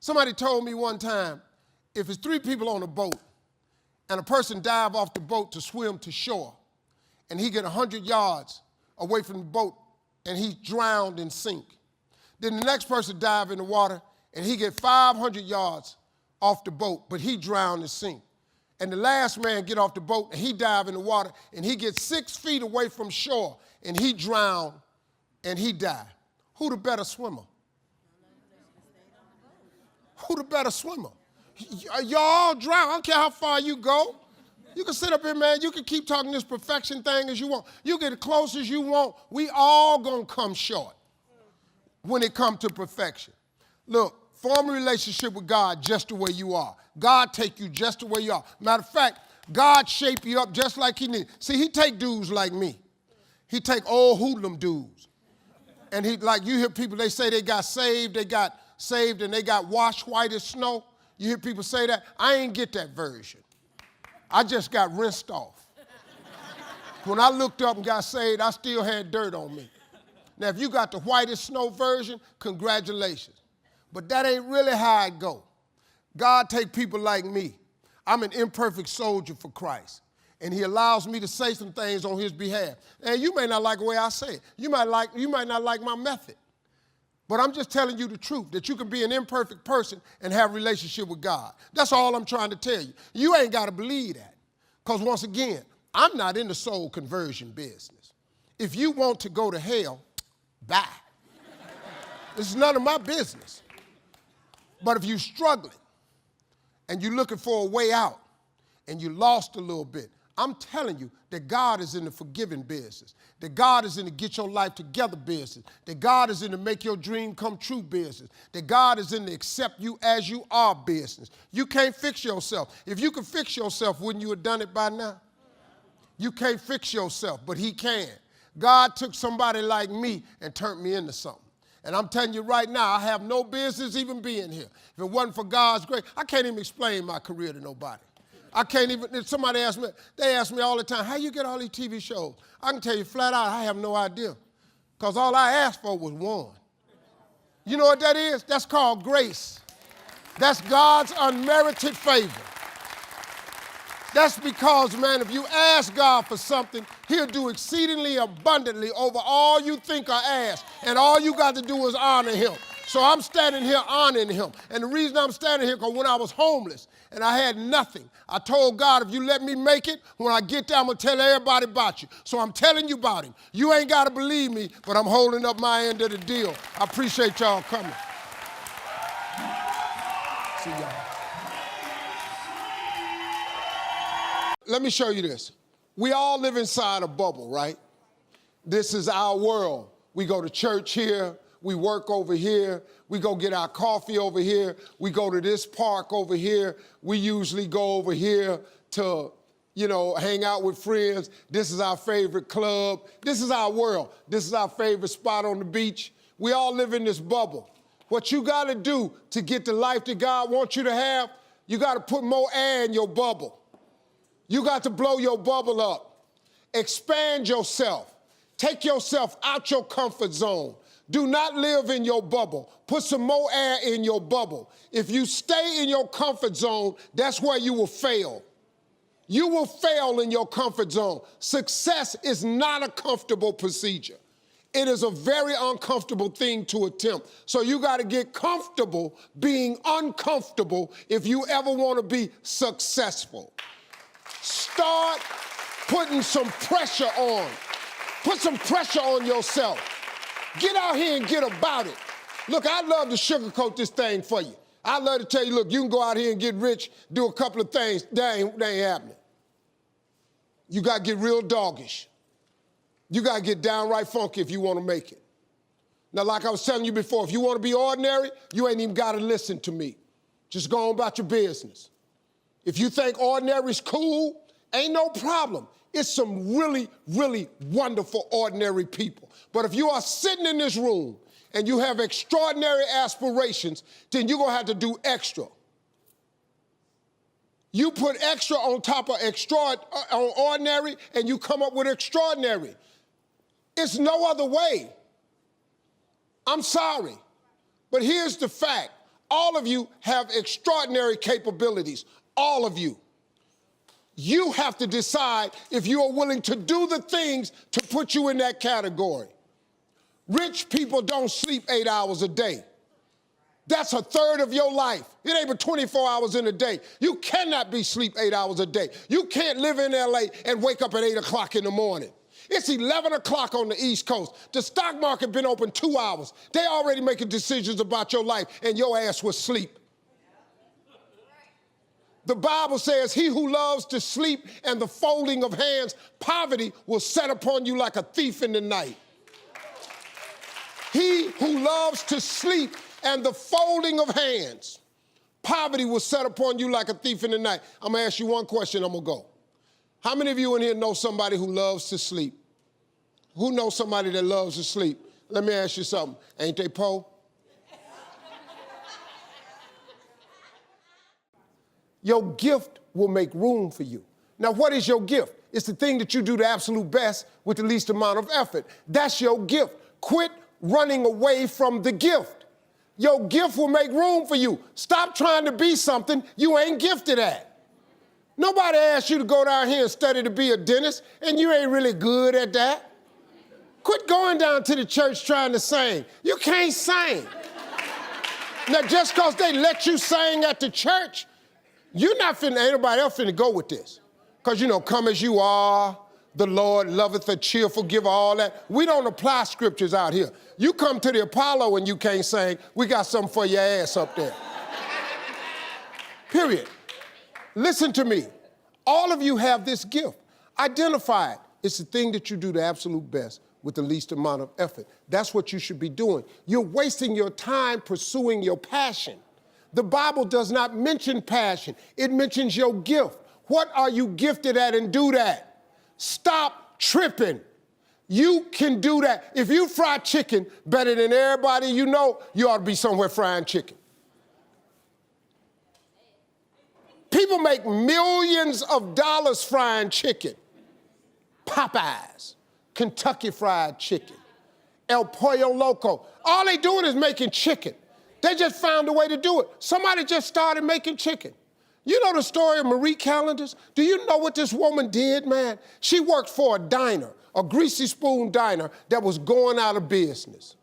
Somebody told me one time, if it's 3 people on a boat and a person dive off the boat to swim to shore and he get 100 yards away from the boat and he's drowned and sink, then the next person dive in the water and he get 500 yards off the boat, but he drowned and sink. And the last man get off the boat and he dive in the water and he gets 6 feet away from shore and he drowned and he died. Who the better swimmer? Who the better swimmer? Y'all all drown. I don't care how far you go. You can sit up here, man. You can keep talking this perfection thing as you want. You get as close as you want. We all gonna come short when it comes to perfection. Look, form a relationship with God just the way you are. God take you just the way you are. Matter of fact, God shape you up just like he needs. See, he take dudes like me. He take old hoodlum dudes. And he, like you hear people, they say they got saved and they got washed white as snow. You hear people say that? I ain't get that version. I just got rinsed off. When I looked up and got saved, I still had dirt on me. Now, if you got the white as snow version, congratulations. But that ain't really how it go. God take people like me. I'm an imperfect soldier for Christ. And he allows me to say some things on his behalf. And you may not like the way I say it. You might not like my method. But I'm just telling you the truth, that you can be an imperfect person and have a relationship with God. That's all I'm trying to tell you. You ain't got to believe that. Because once again, I'm not in the soul conversion business. If you want to go to hell, bye. This is none of my business. But if you're struggling and you're looking for a way out and you lost a little bit, I'm telling you that God is in the forgiving business, that God is in the get your life together business, that God is in the make your dream come true business, that God is in the accept you as you are business. You can't fix yourself. If you could fix yourself, wouldn't you have done it by now? You can't fix yourself, but he can. God took somebody like me and turned me into something. And I'm telling you right now, I have no business even being here. If it wasn't for God's grace, I can't even explain my career to nobody. I can't even, somebody asked me, they ask me all the time, how you get all these TV shows? I can tell you flat out, I have no idea. Because all I asked for was one. You know what that is? That's called grace. That's God's unmerited favor. That's because, man, if you ask God for something, he'll do exceedingly abundantly over all you think or ask. And all you got to do is honor him. So I'm standing here honoring him. And the reason I'm standing here, because when I was homeless and I had nothing, I told God, if you let me make it, when I get there, I'm going to tell everybody about you. So I'm telling you about him. You ain't got to believe me, but I'm holding up my end of the deal. I appreciate y'all coming. See y'all. Let me show you this. We all live inside a bubble, right? This is our world. We go to church here. We work over here. We go get our coffee over here. We go to this park over here. We usually go over here to, hang out with friends. This is our favorite club. This is our world. This is our favorite spot on the beach. We all live in this bubble. What you got to do to get the life that God wants you to have, you got to put more air in your bubble. You got to blow your bubble up. Expand yourself. Take yourself out your comfort zone. Do not live in your bubble. Put some more air in your bubble. If you stay in your comfort zone, that's where you will fail. You will fail in your comfort zone. Success is not a comfortable procedure. It is a very uncomfortable thing to attempt. So you got to get comfortable being uncomfortable if you ever want to be successful. Start putting some pressure on. Put some pressure on yourself. Get out here and get about it. Look, I'd love to sugarcoat this thing for you. I'd love to tell you, look, you can go out here and get rich, do a couple of things. That ain't happening. You got to get real doggish. You got to get downright funky if you want to make it. Now, like I was telling you before, if you want to be ordinary, you ain't even got to listen to me. Just go on about your business. If you think ordinary's cool, ain't no problem. It's some really, really wonderful, ordinary people. But if you are sitting in this room and you have extraordinary aspirations, then you're going to have to do extra. You put extra on top of ordinary, and you come up with extraordinary. It's no other way. I'm sorry. But here's the fact. All of you have extraordinary capabilities, all of you. You have to decide if you are willing to do the things to put you in that category. Rich people don't sleep 8 hours a day. That's a third of your life. It ain't but 24 hours in a day. You cannot be sleep 8 hours a day. You can't live in LA and wake up at 8 o'clock in the morning. It's 11 o'clock on the East Coast. The stock market been open 2 hours. They already making decisions about your life and your ass was asleep. The Bible says, he who loves to sleep and the folding of hands, poverty will set upon you like a thief in the night. He who loves to sleep and the folding of hands, poverty will set upon you like a thief in the night. I'm gonna ask you one question, I'm gonna go. How many of you in here know somebody who loves to sleep? Who knows somebody that loves to sleep? Let me ask you something. Ain't they po? Your gift will make room for you. Now, what is your gift? It's the thing that you do the absolute best with the least amount of effort. That's your gift. Quit running away from the gift. Your gift will make room for you. Stop trying to be something you ain't gifted at. Nobody asked you to go down here and study to be a dentist, and you ain't really good at that. Quit going down to the church trying to sing. You can't sing. Now, just because they let you sing at the church, you're not finna, ain't nobody else finna go with this. Because, you know, come as you are, the Lord loveth a cheerful giver, all that. We don't apply scriptures out here. You come to the Apollo and you can't sing, we got something for your ass up there. Period. Listen to me. All of you have this gift. Identify it. It's the thing that you do the absolute best with the least amount of effort. That's what you should be doing. You're wasting your time pursuing your passion. The Bible does not mention passion. It mentions your gift. What are you gifted at, and do that? Stop tripping. You can do that. If you fry chicken better than everybody you know, you ought to be somewhere frying chicken. People make millions of dollars frying chicken. Popeyes, Kentucky Fried Chicken, El Pollo Loco. All they doing is making chicken. They just found a way to do it. Somebody just started making chicken. You know the story of Marie Callender's? Do you know what this woman did, man? She worked for a diner, a greasy spoon diner that was going out of business.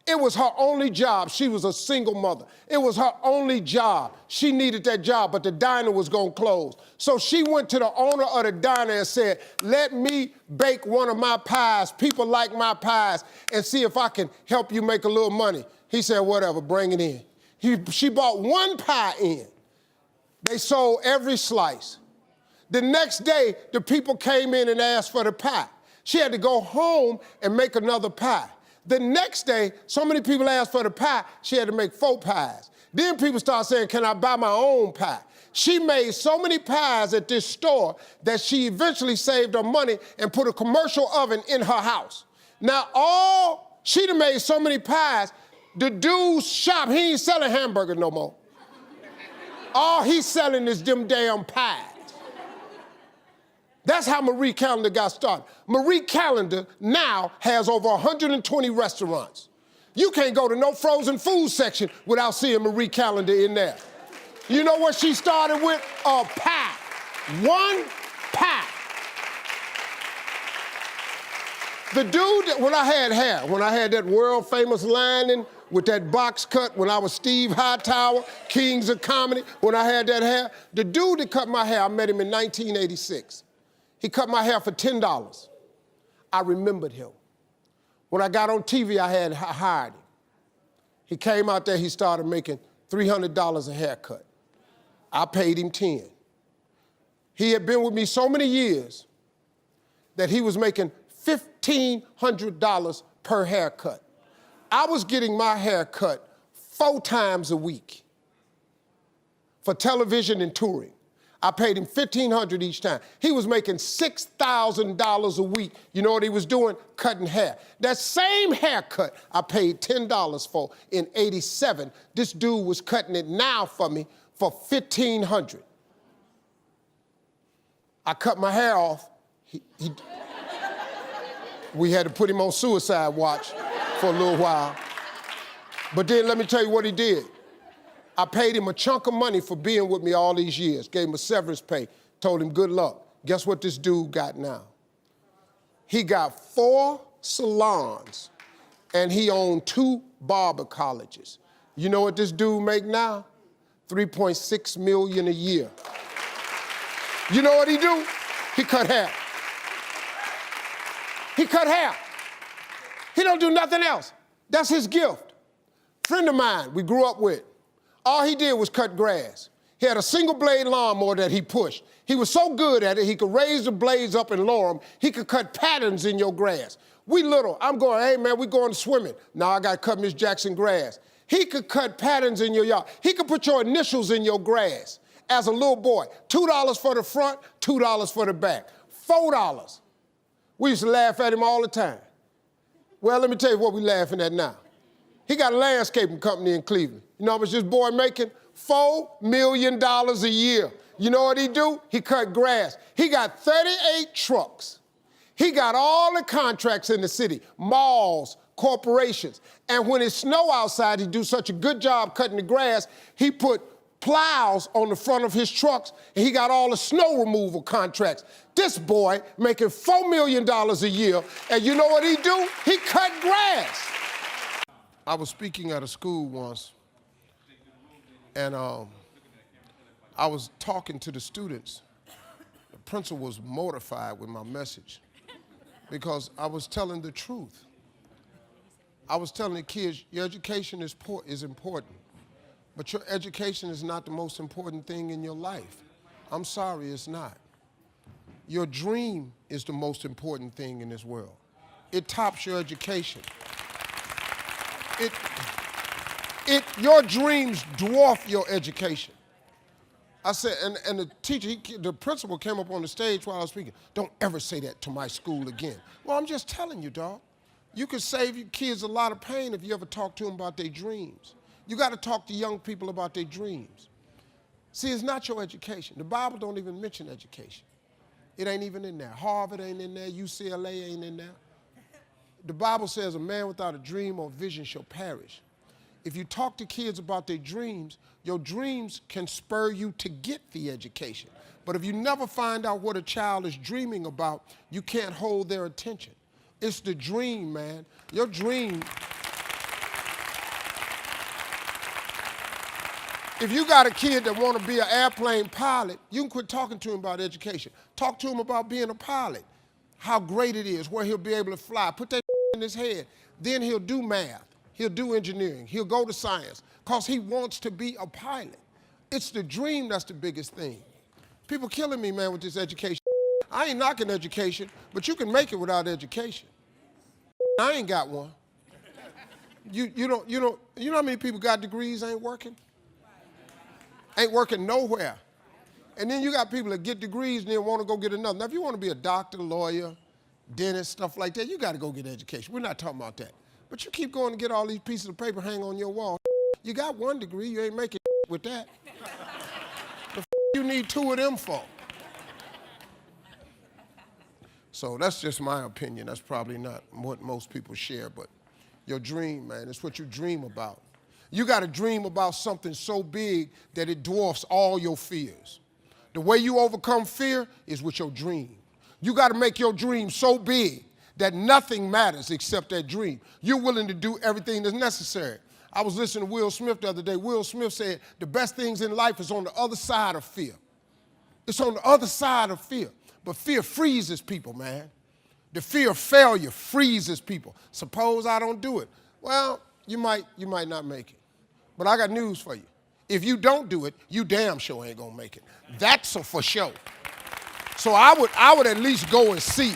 It was her only job. She was a single mother. It was her only job. She needed that job, but the diner was gonna close. So she went to the owner of the diner and said, let me bake one of my pies. People like my pies, and see if I can help you make a little money. He said, whatever, bring it in. She bought one pie in. They sold every slice. The next day, the people came in and asked for the pie. She had to go home and make another pie. The next day, so many people asked for the pie, she had to make 4 pies. Then people started saying, can I buy my own pie? She made so many pies at this store that she eventually saved her money and put a commercial oven in her house. Now, she done made so many pies, the dude's shop, he ain't selling hamburgers no more. All he's selling is them damn pies. That's how Marie Callender got started. Marie Callender now has over 120 restaurants. You can't go to no frozen food section without seeing Marie Callender in there. You know what she started with? A pie. One pie. The dude, when I had hair, when I had that world famous lining with that box cut, when I was Steve Hightower, Kings of Comedy, when I had that hair, the dude that cut my hair, I met him in 1986. He cut my hair for $10. I remembered him. When I got on TV, I had hired him. He came out there, he started making $300 a haircut. I paid him 10. He had been with me so many years that he was making $1,500 per haircut. I was getting my hair cut 4 times a week for television and touring. I paid him $1,500 each time. He was making $6,000 a week. You know what he was doing? Cutting hair. That same haircut I paid $10 for in '87. This dude was cutting it now for me for $1,500. I cut my hair off. We had to put him on suicide watch for a little while. But then let me tell you what he did. I paid him a chunk of money for being with me all these years, gave him a severance pay, told him good luck. Guess what this dude got now? He got 4 salons, and he owned 2 barber colleges. You know what this dude make now? $3.6 million a year. You know what he do? He cut hair. He cut hair. He don't do nothing else. That's his gift. Friend of mine we grew up with, all he did was cut grass. He had a single blade lawnmower that he pushed. He was so good at it, he could raise the blades up and lower them. He could cut patterns in your grass. We little, I'm going, hey man, we going swimming. Now I got to cut Miss Jackson grass. He could cut patterns in your yard. He could put your initials in your grass. As a little boy, $2 for the front, $2 for the back, $4. We used to laugh at him all the time. Well, let me tell you what we're laughing at now. He got a landscaping company in Cleveland. You know how much this boy making? $4 million a year. You know what he do? He cut grass. He got 38 trucks. He got all the contracts in the city, malls, corporations. And when it snow outside, he do such a good job cutting the grass, he put plows on the front of his trucks, and he got all the snow removal contracts. This boy making $4 million a year, and you know what he do? He cut grass. I was speaking at a school once, and I was talking to the students. The principal was mortified with my message because I was telling the truth. I was telling the kids, your education is important, but your education is not the most important thing in your life. I'm sorry, it's not. Your dream is the most important thing in this world. It tops your education. Your dreams dwarf your education. I said, and the teacher, the principal came up on the stage while I was speaking. Don't ever say that to my school again. Well, I'm just telling you, dog. You could save your kids a lot of pain if you ever talk to them about their dreams. You got to talk to young people about their dreams. See, it's not your education. The Bible don't even mention education. It ain't even in there. Harvard ain't in there. UCLA ain't in there. The Bible says a man without a dream or vision shall perish. If you talk to kids about their dreams, your dreams can spur you to get the education. But if you never find out what a child is dreaming about, you can't hold their attention. It's the dream, man. Your dream. If you got a kid that want to be an airplane pilot, you can quit talking to him about education. Talk to him about being a pilot, how great it is, where he'll be able to fly. Put that in his head. Then he'll do math. He'll do engineering. He'll go to science because he wants to be a pilot. It's the dream that's the biggest thing. People killing me, man, with this education. I ain't knocking education, but you can make it without education. I ain't got one. You know how many people got degrees ain't working? Ain't working nowhere. And then you got people that get degrees and then want to go get another. Now, if you want to be a doctor, lawyer, dentist, stuff like that, you got to go get education. We're not talking about that. But you keep going to get all these pieces of paper hang on your wall. You got 1 degree, you ain't making with that. The you need 2 of them for? So that's just my opinion. That's probably not what most people share, but your dream, man, it's what you dream about. You got to dream about something so big that it dwarfs all your fears. The way you overcome fear is with your dream. You got to make your dream so big that nothing matters except that dream. You're willing to do everything that's necessary. I was listening to Will Smith the other day. Will Smith said the best things in life is on the other side of fear. It's on the other side of fear. But fear freezes people, man. The fear of failure freezes people. Suppose I don't do it. Well, you might not make it. But I got news for you. If you don't do it, you damn sure ain't gonna make it. That's a for sure. So I would at least go and see.